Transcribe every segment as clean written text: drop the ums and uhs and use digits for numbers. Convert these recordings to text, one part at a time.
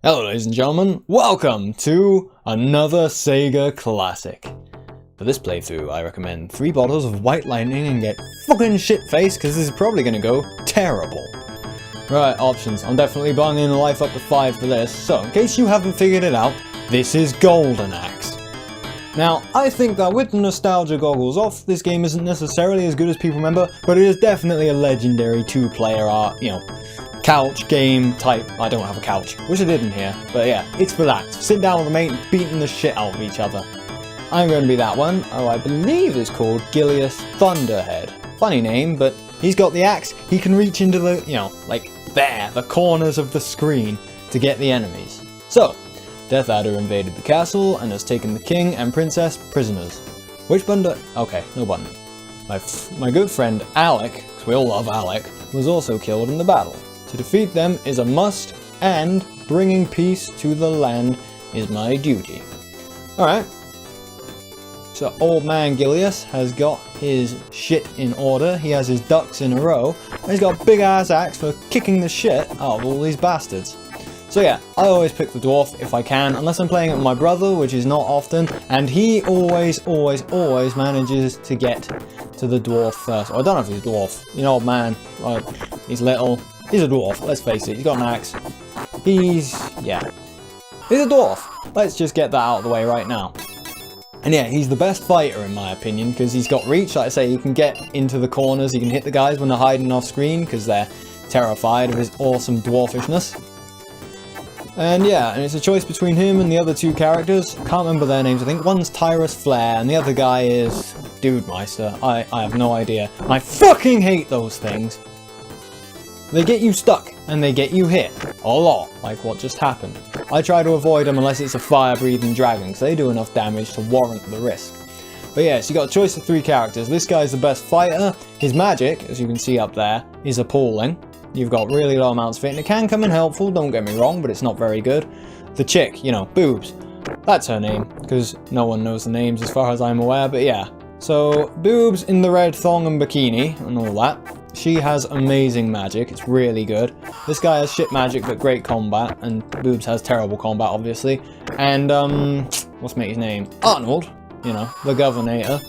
Hello ladies and gentlemen, welcome to another Sega classic. For this playthrough I recommend 3 bottles of White Lightning and get fucking shit-faced because this is probably going to go terrible. Right, options. I'm definitely bunging life up to 5 for this, so in case you haven't figured it out, this is Golden Axe. Now, I think that with the nostalgia goggles off, this game isn't necessarily as good as people remember, but it is definitely a legendary 2-player couch game type. I don't have a couch. Wish I did in here. But yeah, it's for that. Sit down with a mate beating the shit out of each other. I'm going to be that one. Oh, I believe it's called Gilius Thunderhead. Funny name, but he's got the axe. He can reach into the, like there, the corners of the screen to get the enemies. So, Death Adder invaded the castle and has taken the king and princess prisoners. Which button? Okay, no button. My good friend Alec, because we all love Alec, was also killed in the battle. To defeat them is a must, and bringing peace to the land is my duty. Alright. So old man Gilius has got his shit in order, he has his ducks in a row, and he's got a big ass axe for kicking the shit out of all these bastards. So yeah, I always pick the dwarf if I can, unless I'm playing it with my brother, which is not often, and he always manages to get to the dwarf first. I don't know if he's a dwarf, you know, old man, he's little. He's a dwarf, let's face it, he's got an axe. He's a dwarf. Let's just get that out of the way right now. And yeah, he's the best fighter in my opinion, because he's got reach, like I say, he can get into the corners, he can hit the guys when they're hiding off screen, because they're terrified of his awesome dwarfishness. And yeah, and it's a choice between him and the other 2 characters. I can't remember their names, I think one's Tyrus Flare, and the other guy is Dudemeister. I have no idea. I fucking hate those things. They get you stuck, and they get you hit. A lot, like what just happened. I try to avoid them unless it's a fire-breathing dragon, because they do enough damage to warrant the risk. But yeah, so you got a choice of 3 characters. This guy's the best fighter. His magic, as you can see up there, is appalling. You've got really low amounts of it, and it can come in helpful, don't get me wrong, but it's not very good. The chick, you know, Boobs. That's her name, because no one knows the names as far as I'm aware, but yeah. So, Boobs in the red thong and bikini, and all that. She has amazing magic, it's really good. This guy has shit magic but great combat, and Boobs has terrible combat obviously. And what's his name? Arnold, you know, the Governator,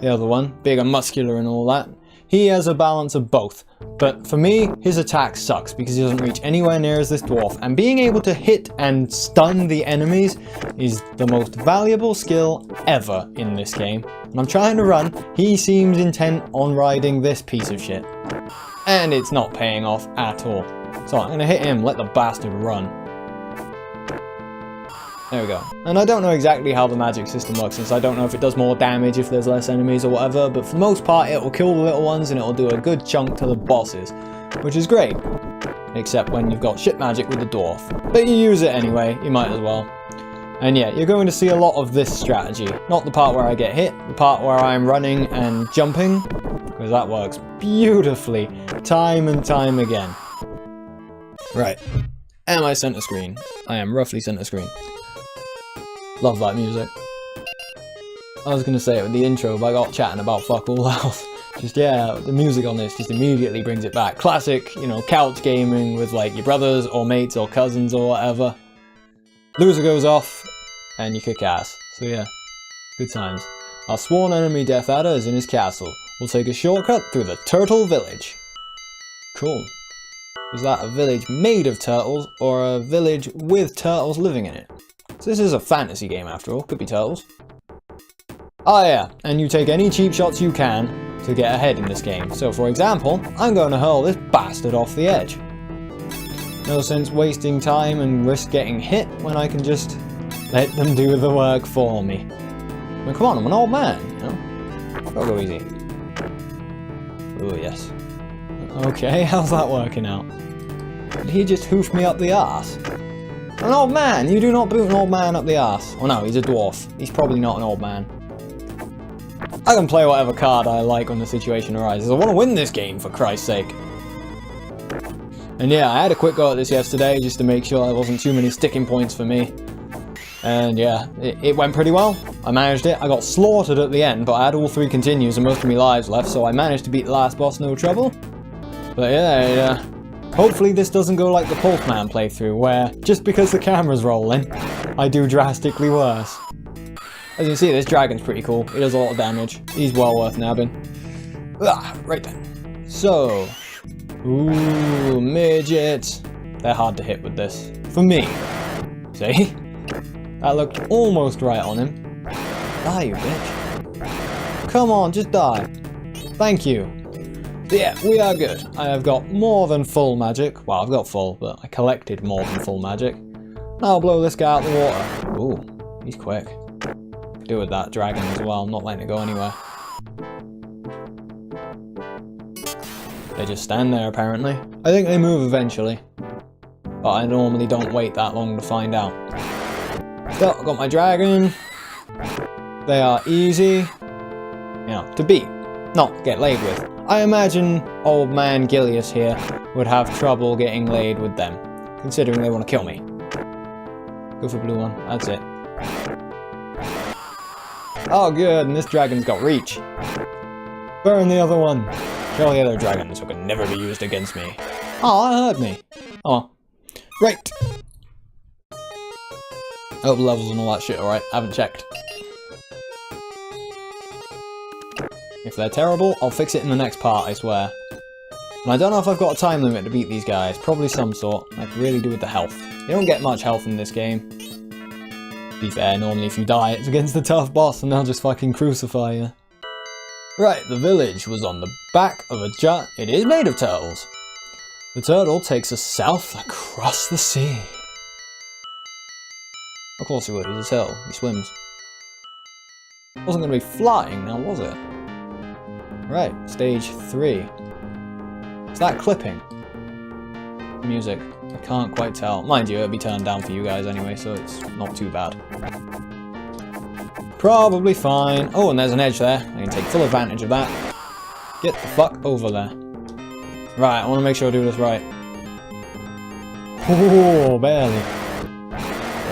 the other one, big and muscular and all that. He has a balance of both, but for me, his attack sucks because he doesn't reach anywhere near as this dwarf, and being able to hit and stun the enemies is the most valuable skill ever in this game. And I'm trying to run, he seems intent on riding this piece of shit. And it's not paying off at all. So I'm going to hit him, let the bastard run. There we go. And I don't know exactly how the magic system works, since I don't know if it does more damage if there's less enemies or whatever, but for the most part it will kill the little ones and it will do a good chunk to the bosses, which is great. Except when you've got shit magic with the dwarf. But you use it anyway, you might as well. And yeah, you're going to see a lot of this strategy. Not the part where I get hit, the part where I'm running and jumping, because that works beautifully, time and time again. Right. Am I center screen? I am roughly center screen. Love that music. I was going to say it with the intro, but I got chatting about fuck all else. Just, yeah, the music on this just immediately brings it back. Classic, you know, couch gaming with like your brothers or mates or cousins or whatever. Loser goes off, and you kick ass. So yeah, good times. Our sworn enemy Death Adder is in his castle. We'll take a shortcut through the Turtle Village. Cool. Was that a village made of turtles, or a village with turtles living in it? So this is a fantasy game after all, could be turtles. Oh yeah, and you take any cheap shots you can to get ahead in this game. So for example, I'm going to hurl this bastard off the edge. No sense wasting time and risk getting hit when I can just let them do the work for me. I mean, come on, I'm an old man, you know? Gotta go easy. Oh yes. Okay, how's that working out? Did he just hoof me up the arse? An old man! You do not boot an old man up the arse. Oh no, he's a dwarf. He's probably not an old man. I can play whatever card I like when the situation arises. I want to win this game, for Christ's sake. And yeah, I had a quick go at this yesterday, just to make sure there wasn't too many sticking points for me. And yeah, it went pretty well. I managed it. I got slaughtered at the end, but I had all 3 continues and most of my lives left, so I managed to beat the last boss no trouble. But yeah, Hopefully this doesn't go like the Pulpman playthrough, where, just because the camera's rolling, I do drastically worse. As you can see, this dragon's pretty cool. He does a lot of damage. He's well worth nabbing. Right then. So, ooh, midget. They're hard to hit with this. For me. See? That looked almost right on him. Die, you bitch. Come on, just die. Thank you. Yeah, we are good. I have got more than full magic. Well, I've got full, but I collected more than full magic. Now I'll blow this guy out the water. Ooh, he's quick. Could do with that dragon as well, not letting it go anywhere. They just stand there, apparently. I think they move eventually. But I normally don't wait that long to find out. So, I've got my dragon. They are easy, you know, to beat, not get laid with. I imagine old man Gilius here would have trouble getting laid with them, considering they want to kill me. Go for blue one, that's it. Oh good, and this dragon's got reach. Burn the other one. Kill the other dragons who can never be used against me. Oh, that hurt me. Oh, right. Oh, levels and all that shit, alright, I haven't checked. If they're terrible, I'll fix it in the next part, I swear. And I don't know if I've got a time limit to beat these guys. Probably some sort. I could really do with the health. You don't get much health in this game. To be fair, normally if you die, it's against the tough boss and they'll just fucking crucify you. Right, the village was on the back of a giant... It is made of turtles. The turtle takes us south across the sea. Of course he would, he's a turtle. He swims. Wasn't going to be flying now, was it? Right, stage 3. Is that clipping? Music. I can't quite tell. Mind you, it'll be turned down for you guys anyway, so it's not too bad. Probably fine. Oh, and there's an edge there. I can take full advantage of that. Get the fuck over there. Right, I want to make sure I do this right. Oh, barely.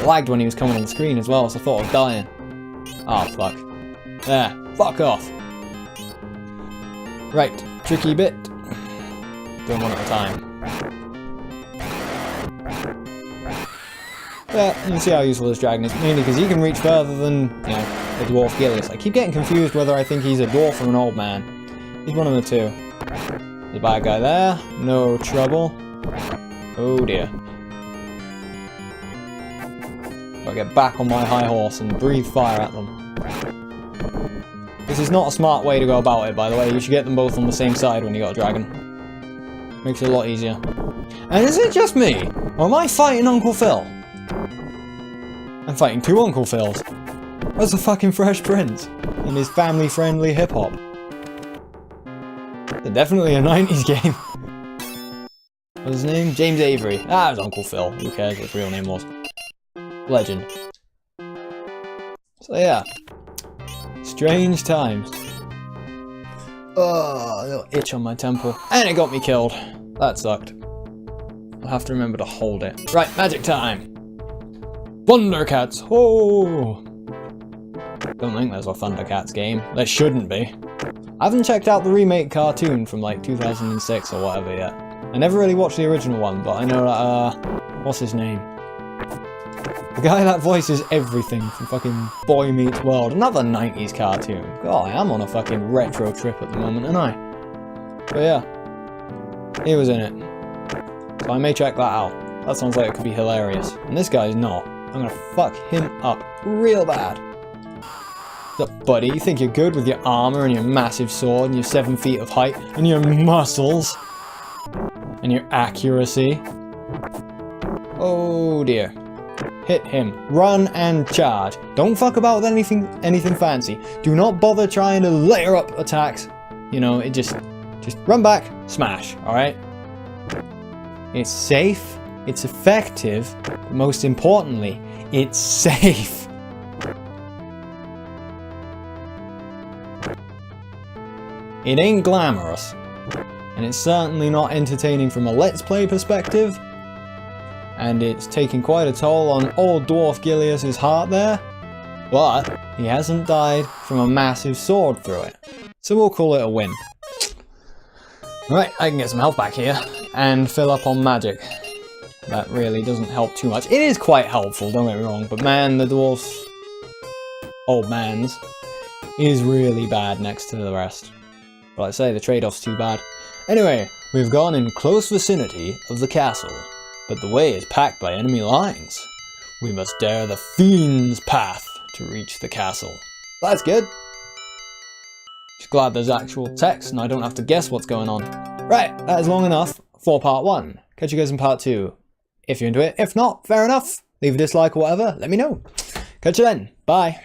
It lagged when he was coming on the screen as well, so I thought I was dying. Oh, fuck. There. Fuck off. Right, tricky bit. Doing one at a time. Yeah, you can see how useful this dragon is, mainly because he can reach further than, you know, the dwarf Gilius. I keep getting confused whether I think he's a dwarf or an old man. He's one of the two. There's a bad guy there. No trouble. Oh dear. Gotta get back on my high horse and breathe fire at them. This is not a smart way to go about it, by the way. You should get them both on the same side when you got a dragon. Makes it a lot easier. And is it just me? Or am I fighting Uncle Phil? I'm fighting two Uncle Phils. Where's the fucking Fresh Prince? And his family-friendly hip-hop. They're definitely a 90s game. What's his name? James Avery. Ah, it was Uncle Phil. Who cares what his real name was? Legend. So yeah. Strange times. Oh, a little itch on my temple. And it got me killed. That sucked. I'll have to remember to hold it. Right, magic time. Thundercats. Oh! Don't think there's a Thundercats game. There shouldn't be. I haven't checked out the remake cartoon from like 2006 or whatever yet. I never really watched the original one, but I know that, what's his name? The guy that voices everything from fucking Boy Meets World. Another 90s cartoon. God, I am on a fucking retro trip at the moment, aren't I? But yeah. He was in it. So I may check that out. That sounds like it could be hilarious. And this guy's not. I'm gonna fuck him up real bad. What's up, buddy? You think you're good with your armor and your massive sword and your 7 feet of height and your muscles? And your accuracy? Oh dear. Hit him. Run and charge. Don't fuck about with anything fancy. Do not bother trying to layer up attacks. You know, it just run back, smash, alright? It's safe, it's effective, but most importantly, it's safe. It ain't glamorous, and it's certainly not entertaining from a Let's Play perspective, and it's taking quite a toll on old Dwarf Gilius' heart there, but he hasn't died from a massive sword through it, so we'll call it a win. Right, I can get some health back here, and fill up on magic. That really doesn't help too much. It is quite helpful, don't get me wrong, but man, the dwarf's old man's is really bad next to the rest. But like I say, the trade-off's too bad. Anyway, we've gone in close vicinity of the castle, but the way is packed by enemy lines. We must dare the fiend's path to reach the castle. That's good. Just glad there's actual text and I don't have to guess what's going on. Right, that is long enough for part 1. Catch you guys in part 2. If you're into it. If not, fair enough. Leave a dislike or whatever, let me know. Catch you then. Bye.